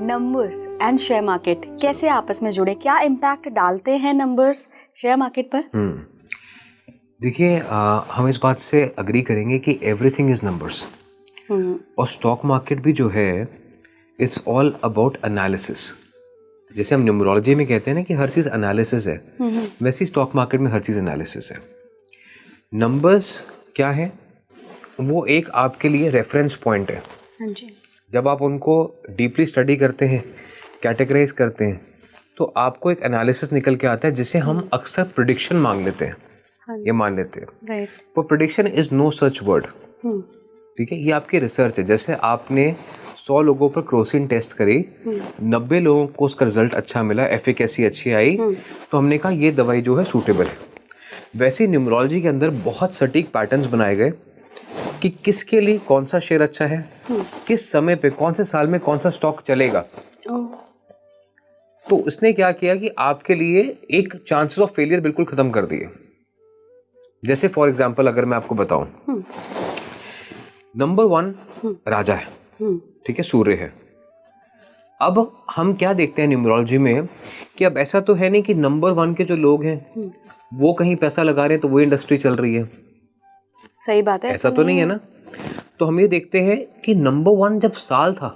Numbers and share market कैसे आपस में जुड़े, क्या इम्पैक्ट डालते हैं नंबर्स शेयर मार्केट पर? देखिए, हम इस बात से अग्री करेंगे कि एवरीथिंग इज नंबर्स। और स्टॉक मार्केट भी जो है इट्स ऑल अबाउट एनालिसिस। जैसे हम न्यूमरोलॉजी में कहते हैं ना कि हर चीज़ एनालिसिस है, वैसे ही स्टॉक मार्केट में हर चीज़ एनालिसिस है। नंबर्स क्या है? वो एक आपके लिए रेफरेंस पॉइंट है। जब आप उनको डीपली स्टडी करते हैं, कैटेगराइज करते हैं, तो आपको एक एनालिसिस निकल के आता है जिसे हम अक्सर प्रिडिक्शन मान लेते हैं, ये मान लेते हैं। पर prediction is no such word. ठीक है, ये आपकी रिसर्च है। जैसे आपने 100 लोगों पर क्रोसिन टेस्ट करी, 90 लोगों को उसका रिजल्ट अच्छा मिला, एफिकेसी अच्छी आई, तो हमने कहा ये दवाई जो है सूटेबल है। वैसे न्यूमरोलॉजी के अंदर बहुत सटीक पैटर्न्स बनाए गए कि किसके लिए कौन सा शेयर अच्छा है, किस समय पे कौन से साल में कौन सा स्टॉक चलेगा। तो उसने क्या किया कि आपके लिए एक चांसेस ऑफ फेलियर बिल्कुल खत्म कर दिए। जैसे फॉर एग्जांपल अगर मैं आपको बताऊं, नंबर 1 राजा है, ठीक है, सूर्य है। अब हम क्या देखते हैं न्यूमरोलॉजी में कि अब ऐसा तो है नहीं कि नंबर 1 के जो लोग हैं वो कहीं पैसा लगा रहे हैं तो वो इंडस्ट्री चल रही है। सही बात है, ऐसा तो नहीं है ना। तो हम ये देखते हैं कि नंबर 1 जब साल था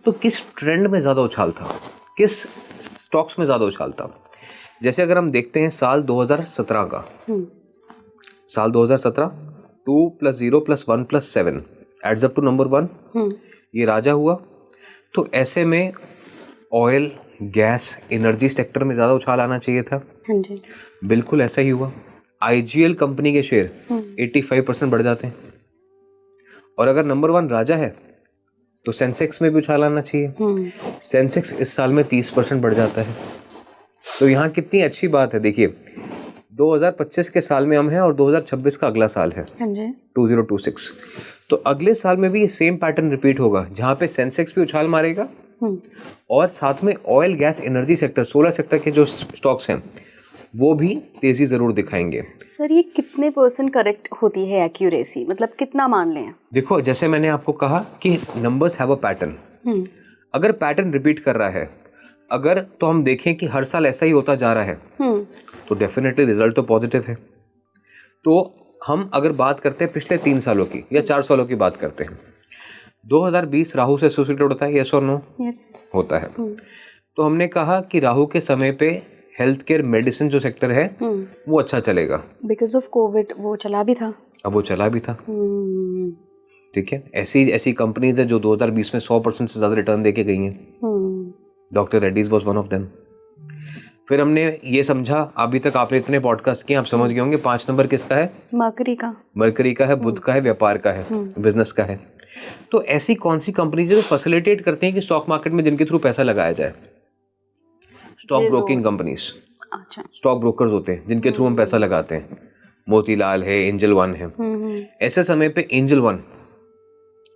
तो किस ट्रेंड में ज्यादा उछाल था, किस स्टॉक्स में ज्यादा उछाल था। जैसे अगर हम देखते हैं साल 2017 का, साल 2017 2 + 0 + 1 + 7 एड्स अप टू नंबर 1, ये राजा हुआ। तो ऐसे में ऑयल, गैस, एनर्जी सेक्टर में ज्यादा उछाल आना चाहिए था। बिल्कुल ऐसा ही हुआ। IGL कंपनी के शेयर 85% बढ़ जाते हैं। और अगर नंबर 1 राजा है तो सेंसेक्स में भी उछाल आना चाहिए। सेंसेक्स इस साल में 30% बढ़ जाता है। तो यहाँ कितनी अच्छी बात है। देखिए 2025 के साल में हम हैं और 2026 का अगला साल है 2026। तो अगले साल में भी ये सेम पैटर्न रिपीट होगा, जहाँ पे सेंसेक्स भी उछाल मारेगा और साथ में oil, gas, energy sector, solar sector के जो स्टॉक्स हैं वो भी तेजी जरूर दिखाएंगे। सर ये कितने % करेक्ट होती है एक्यूरेसी, मतलब कितना मान लें? देखो जैसे मैंने आपको कहा कि नंबर्स हैव अ पैटर्न। अगर पैटर्न रिपीट कर रहा है, अगर तो हम देखें कि हर साल ऐसा ही होता जा रहा है, तो डेफिनेटली रिजल्ट तो पॉजिटिव है। तो हम अगर बात करते हैं पिछले 3 सालों की या 4 सालों की बात करते हैं, 2020 राहु से एसोसिएटेड होता है, यस और नो? यस होता है। तो हमने कहा कि राहु के समय पे हेल्थ केयर, मेडिसिन जो सेक्टर है वो अच्छा चलेगा। बिकॉज ऑफ कोविड वो चला भी था। अब वो चला भी था। ठीक है, ऐसी कंपनीज है जो 2020 में 100% से ज्यादा रिटर्न देके गई हैं। Doctor Reddy's was one of them. फिर हमने ये समझा, अभी तक आपने इतने पॉडकास्ट किए, आप समझ गए होंगे 5 नंबर किसका है? मरकरी का है, बुध का है, व्यापार का है, बिजनेस का है। तो ऐसी कौन सी कंपनीज जो फैसिलिटेट करते हैं कि स्टॉक मार्केट में जिनके थ्रू पैसा लगाया जाए? Stock broking companies, stock brokers होते हैं जिनके थ्रू हम पैसा लगाते हैं। मोतीलाल है, एंजल वन है। ऐसे समय पे एंजल वन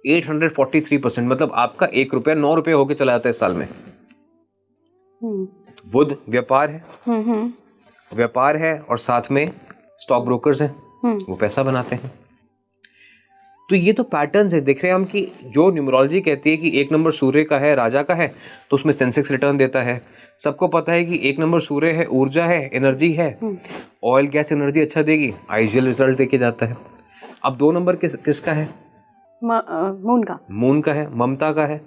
843%, मतलब आपका 1 रुपया 9 रुपये होके चला जाता है इस साल में। बुध व्यापार है, व्यापार है और साथ में स्टॉक ब्रोकर्स हैं, वो पैसा बनाते हैं। तो ये तो पैटर्न्स है। देख रहे हैं हम कि जो न्यूमरोलॉजी कहती है कि 1 नंबर सूर्य का है, राजा का है, तो उसमें सेंसेक्स रिटर्न देता है। सबको पता है कि 1 नंबर सूर्य है, ऊर्जा है, एनर्जी है, ऑयल, गैस, एनर्जी अच्छा देगी, IGL रिजल्ट देके जाता है। अब 2 नंबर किसका है? मून का है, ममता का है।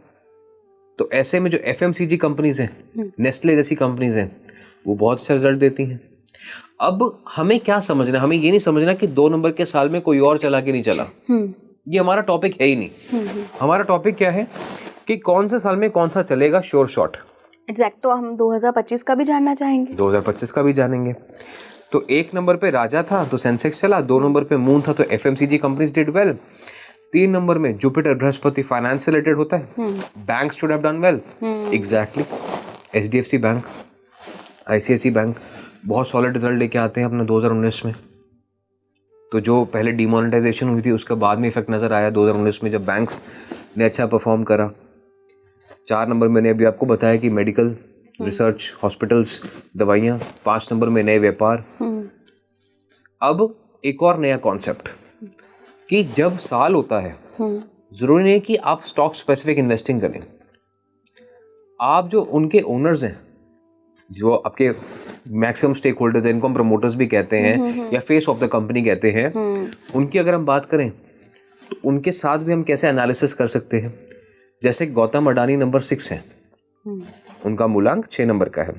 तो ऐसे में जो FMCG कंपनीज हैं, नेस्ले जैसी कंपनीज हैं, वो बहुत अच्छा रिजल्ट देती हैं। अब हमें क्या समझना, हमें ये नहीं समझना कि 2 नंबर के साल में कोई और चला कि नहीं चला। ये हमारा टॉपिक है ही नहीं। हमारा टॉपिक क्या है कि कौन से साल में कौन सा चलेगा, श्योर शॉट। एग्जैक्ट। तो हम 2025 का भी जानना चाहेंगे। 2025 का भी जानेंगे। तो 1 नंबर पे राजा था तो सेंसेक्स चला, 2 नंबर पे मून था तो FMCG companies did well, 3 number में जुपिटर बृहस्पति फाइनेंस से रिलेटेड होता है, bank should have done well. Exactly. HDFC bank, ICICI bank बहुत सॉलिड रिजल्ट लेके आते हैं अपने 2019 में। तो जो पहले डिमोनेटाइजेशन हुई थी उसके बाद में इफेक्ट नजर आया 2019 में, जब बैंक्स ने अच्छा परफॉर्म करा। 4 नंबर मैंने अभी आपको बताया कि मेडिकल रिसर्च, हॉस्पिटल्स, दवाइयाँ। 5 नंबर में नए व्यापार। अब एक और नया कॉन्सेप्ट कि जब साल होता है जरूरी नहीं कि आप स्टॉक स्पेसिफिक इन्वेस्टिंग करें। आप जो उनके ओनर्स हैं, जो आपके मैक्सिमम स्टेक होल्डर्स हैं, इनको हम प्रमोटर्स भी कहते हैं या फेस ऑफ द कंपनी कहते हैं, उनकी अगर हम बात करें तो उनके साथ भी हम कैसे एनालिसिस कर सकते हैं। जैसे गौतम अडानी नंबर 6 है, उनका मूलांक 6 नंबर का है,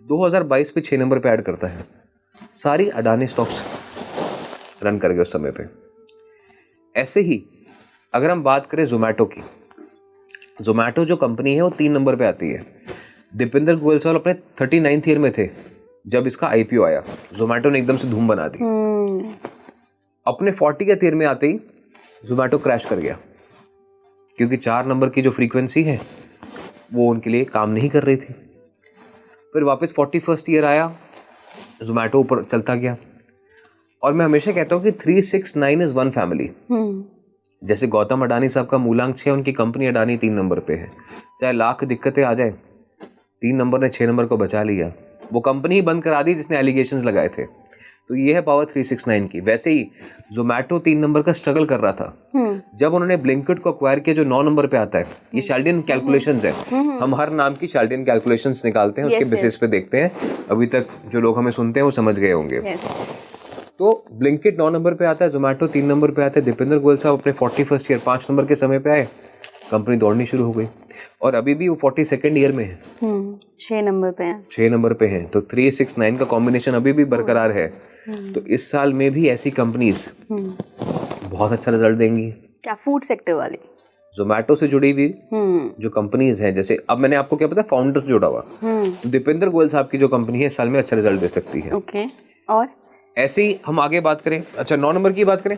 2022 पे 6 नंबर पे ऐड करता है, सारी अडानी स्टॉक्स रन कर गए उस समय पे। ऐसे ही अगर हम बात करें जोमेटो की, जोमेटो जो कंपनी है वो 3 नंबर पे आती है। दीपेंद्र गोयल साहब अपने 39th ईयर में थे जब इसका आईपीओ आया, जोमेटो ने एकदम से धूम बना दी। अपने 40th ईयर में आते ही जोमेटो क्रैश कर गया, क्योंकि 4 नंबर की जो फ्रीक्वेंसी है वो उनके लिए काम नहीं कर रही थी। फिर वापस 41st ईयर आया, जोमेटो ऊपर चलता गया। और मैं हमेशा कहता हूँ कि 369 इज वन फैमिली। जैसे गौतम अडानी साहब का मूलांक 6, उनकी कंपनी अडानी 3 नंबर पे है। चाहे लाख दिक्कतें आ जाए, 3 नंबर ने 6 नंबर को बचा लिया। वो कंपनी ही बंद करा दी जिसने एलिगेशंस लगाए थे। तो ये है पावर 369 की। वैसे ही जोमेटो 3 नंबर का स्ट्रगल कर रहा था। जब उन्होंने ब्लिंकिट को एक्वायर किया जो 9 नंबर पे आता है, ये शाल्डियन कैलकुलेशंस है। हम हर नाम की शाल्डियन कैलकुलेशंस निकालते हैं, उसके बेसिस पे देखते हैं। अभी तक जो लोग हमें सुनते हैं वो समझ गए होंगे। तो ब्लिंकिट 9 नंबर पे आता है, जोमेटो 3 नंबर पे आता है। दीपेंद्र गोयल साहब अपने 41st ईयर 5 नंबर के समय पे आए, कंपनी दौड़नी शुरू हो गई और अभी भी वो 42nd ईयर में है, 6 नंबर पे है। 6 नंबर पे हैं। तो 369 का कॉम्बिनेशन अभी भी बरकरार है। तो इस साल में भी ऐसी कंपनीज बहुत अच्छा रिजल्ट देंगी। क्या फूड सेक्टर वाली, जोमेटो से जुड़ी हुई जो कंपनीज हैं, जैसे अब मैंने आपको क्या पता फाउंडर्स जोड़ा हुआ, तो दीपेंद्र गोयल साहब की जो कंपनी है इस साल में अच्छा रिजल्ट दे सकती है। ओके। और ऐसे ही हम आगे बात करें, अच्छा 9 नंबर की बात करें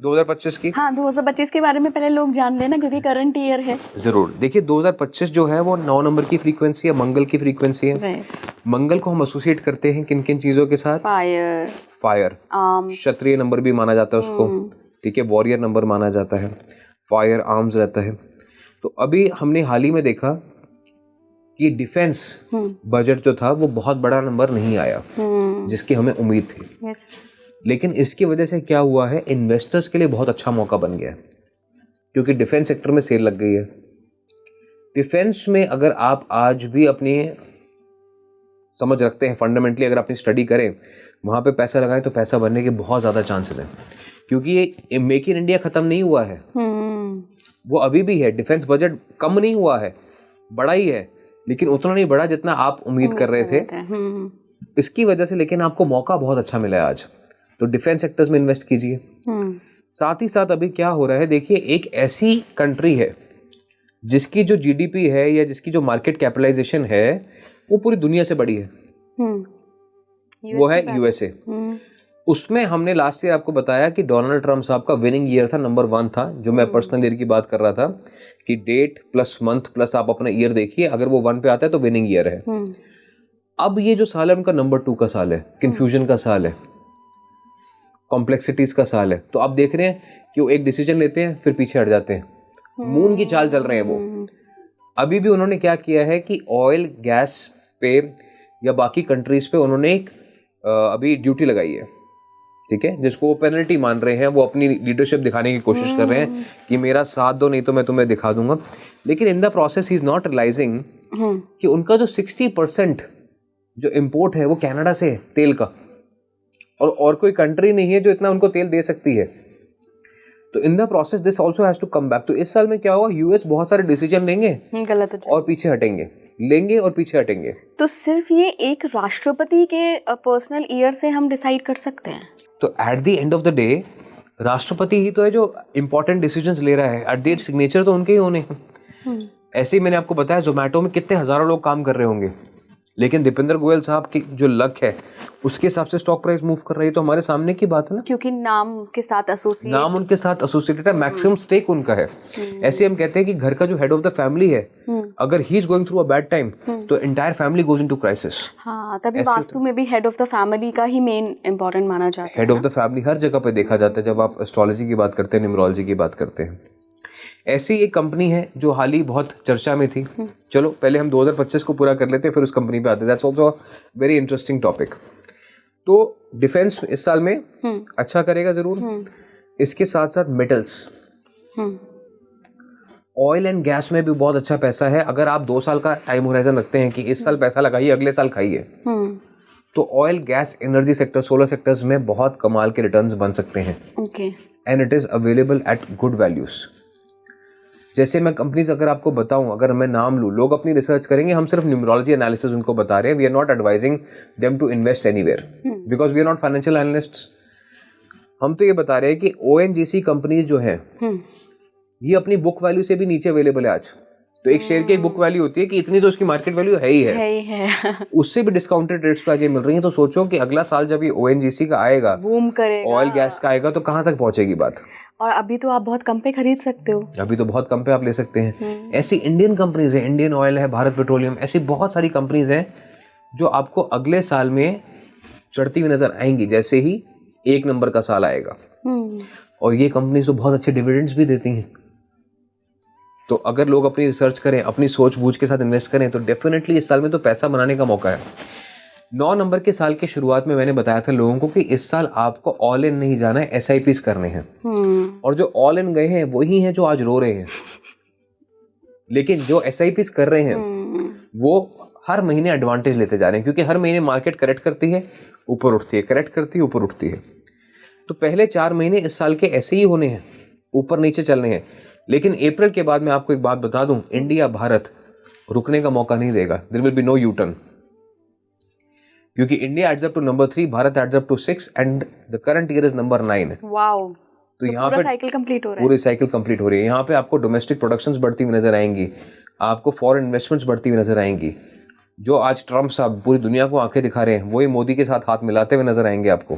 2025 की। हाँ, 2025 के बारे में पहले लोग जान लेना क्योंकि करंट ईयर है। जरूर देखिए, 2025 जो है वो 9 नंबर की फ्रीक्वेंसी है, मंगल की फ्रीक्वेंसी है। मंगल को हम एसोसिएट करते हैं किन किन चीजों के साथ? फायर, क्षत्रिय नंबर भी माना जाता है उसको, ठीक है, वॉरियर नंबर माना जाता है, फायर आर्म्स रहता है। तो अभी हमने हाल ही में देखा कि डिफेंस बजट जो था वो बहुत बड़ा नंबर नहीं आया जिसकी हमें उम्मीद थी। लेकिन इसकी वजह से क्या हुआ है, इन्वेस्टर्स के लिए बहुत अच्छा मौका बन गया है, क्योंकि डिफेंस सेक्टर में सेल लग गई है। डिफेंस में अगर आप आज भी अपनी समझ रखते हैं, फंडामेंटली अगर अपनी स्टडी करें, वहाँ पे पैसा लगाएं तो पैसा बनने के बहुत ज़्यादा चांसेस हैं, क्योंकि ये मेक इन इंडिया ख़त्म नहीं हुआ है, वो अभी भी है। डिफेंस बजट कम नहीं हुआ है, बड़ा ही है, लेकिन उतना नहीं बड़ा जितना आप उम्मीद कर रहे थे। इसकी वजह से लेकिन आपको मौका बहुत अच्छा मिला है आज, तो डिफेंस सेक्टर्स में इन्वेस्ट कीजिए। साथ ही साथ अभी क्या हो रहा है, देखिए, एक ऐसी कंट्री है जिसकी जो जीडीपी है या जिसकी जो मार्केट कैपिटलाइजेशन है वो पूरी दुनिया से बड़ी है, वो है यूएसए। उसमें हमने लास्ट ईयर आपको बताया कि डोनाल्ड ट्रम्प साहब का विनिंग ईयर था, नंबर 1 था, जो मैं पर्सनल ईयर की बात कर रहा था कि डेट प्लस मंथ प्लस आप अपना ईयर देखिए, अगर वो 1 पे आता है तो विनिंग ईयर है। अब ये जो साल है उनका नंबर 2 का साल है, कंफ्यूजन का साल है, कॉम्प्लेक्सिटीज का साल है। तो आप देख रहे हैं कि वो एक डिसीजन लेते हैं फिर पीछे हट जाते हैं, मून की चाल चल रहे हैं वो। अभी भी उन्होंने क्या किया है कि ऑयल गैस पे या बाकी कंट्रीज पे उन्होंने एक अभी ड्यूटी लगाई है, ठीक है, जिसको वो पेनल्टी मान रहे हैं। वो अपनी लीडरशिप दिखाने की कोशिश कर रहे हैं कि मेरा साथ दो, नहीं तो मैं तुम्हें दिखा दूंगा। लेकिन in the process he is not realising कि उनका जो 60% जो इम्पोर्ट है वो कनाडा से है तेल का, और कोई कंट्री नहीं है जो इतना उनको तेल दे सकती है। तो in the process this also has to come back. तो इस साल में क्या होगा, यूएस बहुत सारे डिसीजन लेंगे, गलत और पीछे हटेंगे, लेंगे और पीछे हटेंगे। तो सिर्फ ये एक राष्ट्रपति के पर्सनल ईयर से हम डिसाइड कर सकते हैं? तो at the end of the day राष्ट्रपति ही तो है जो इंपॉर्टेंट डिसीजंस ले रहा है, एट द सिग्नेचर तो उनके ही होने हैं। ऐसे ही मैंने आपको बताया जोमेटो में कितने हजारों लोग काम कर रहे होंगे, लेकिन दीपेंद्र गोयल साहब की जो लक है उसके हिसाब से स्टॉक प्राइस मूव कर रही है। तो हमारे सामने की बात है ना, क्योंकि नाम के साथ नाम उनके साथ एसोसिएटेड है, मैक्सिमम स्टेक उनका है। ऐसे हम कहते हैं कि घर का जो हेड ऑफ द फैमिली है, अगर he is going through a bad time तो entire family goes into crisis. हाँ, तभी वास्तु में भी हेड ऑफ द फैमिली का ही मेन इंपॉर्टेंट माना जाता है। हेड ऑफ द फैमिली हर जगह पे देखा जाता है जब आप एस्ट्रोलॉजी की बात करते हैं, न्यूमरोलॉजी की बात करते हैं। ऐसी एक कंपनी है जो हाल ही बहुत चर्चा में थी। चलो पहले हम 2025 को पूरा कर लेते हैं, फिर उस कंपनी पे आते हैं। That's also very interesting topic. तो डिफेंस इस साल में अच्छा करेगा जरूर। इसके साथ साथ मेटल्स, ऑयल एंड गैस में भी बहुत अच्छा पैसा है। अगर आप 2 साल का टाइम होराइजन रखते हैं कि इस साल पैसा लगाइए, अगले साल खाइए, तो oil, gas, energy sector, solar sectors में बहुत कमाल के रिटर्न्स बन सकते हैं। Okay. And it is available at good values. जैसे मैं कंपनीज अगर आपको बताऊं, अगर मैं नाम लूँ, लोग अपनी रिसर्च करेंगे, हम सिर्फ न्यूमरोलॉजी एनालिसिस उनको बता रहे हैं। We are not advising them to invest anywhere because we are not financial analysts. हम तो ये बता रहे हैं कि ONGC कंपनीज जो है ये अपनी बुक वैल्यू से भी नीचे अवेलेबल है आज। तो एक शेयर की एक बुक वैल्यू होती है कि इतनी तो उसकी मार्केट वैल्यू है ही है। उससे भी डिस्काउंटेड रेट्स पे आज ये मिल रही है। तो सोचो कि अगला साल जब ये ONGC का आएगा, बूम करेगा, ऑयल गैस का आएगा, तो कहाँ तक पहुंचेगी बात। और अभी तो आप बहुत कम पे खरीद सकते हो। अभी तो बहुत कम पे आप ले सकते हैं। ऐसी इंडियन कंपनीज है, इंडियन ऑयल है, भारत पेट्रोलियम, ऐसी बहुत सारी कंपनीज हैं जो आपको अगले साल में चढ़ती हुई नजर आएंगी जैसे ही 1 नंबर का साल आएगा। और ये कंपनीज तो बहुत अच्छे डिविडेंड्स भी देती हैं। तो अगर लोग अपनी रिसर्च करें, अपनी सोच बूझ के साथ इन्वेस्ट करें, तो डेफिनेटली इस साल में तो पैसा बनाने का मौका है। 9 नंबर के साल की शुरुआत में मैंने बताया था लोगों को कि इस साल आपको ऑल इन नहीं जाना है, SIPs करने हैं। और जो ऑल इन गए हैं वही हैं जो आज रो रहे हैं। लेकिन जो SIPs कर रहे हैं वो हर महीने एडवांटेज लेते जा रहे हैं, क्योंकि हर महीने मार्केट करेक्ट करती है, ऊपर उठती है, करेक्ट करती है, ऊपर उठती है। तो पहले 4 महीने इस साल के ऐसे ही होने हैं, ऊपर नीचे चलने हैं। लेकिन अप्रैल के बाद मैं आपको एक बात बता दूं, इंडिया, भारत रुकने का मौका नहीं देगा। There will be no U turn, क्योंकि India adds up to number 3, Bharat adds up to 6 and the current year is number 9। Wow. तो यहाँ पे साइकिल कंप्लीट हो रहा है, पूरी साइकिल कंप्लीट हो रही है। यहाँ पे आपको डोमेस्टिक प्रोडक्शंस बढ़ती हुई नजर आएंगी, आपको फॉरेन इन्वेस्टमेंट्स बढ़ती हुई नजर आएंगी। जो आज ट्रम्प साहब पूरी दुनिया को आंखें दिखा रहे हैं, वही मोदी के साथ हाथ मिलाते हुए नजर आएंगे आपको।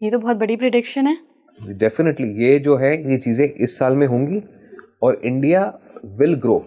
ये तो बहुत बड़ी प्रेडिक्शन है। डेफिनेटली ये जो है, ये चीजें इस साल में होंगी और इंडिया विल ग्रो।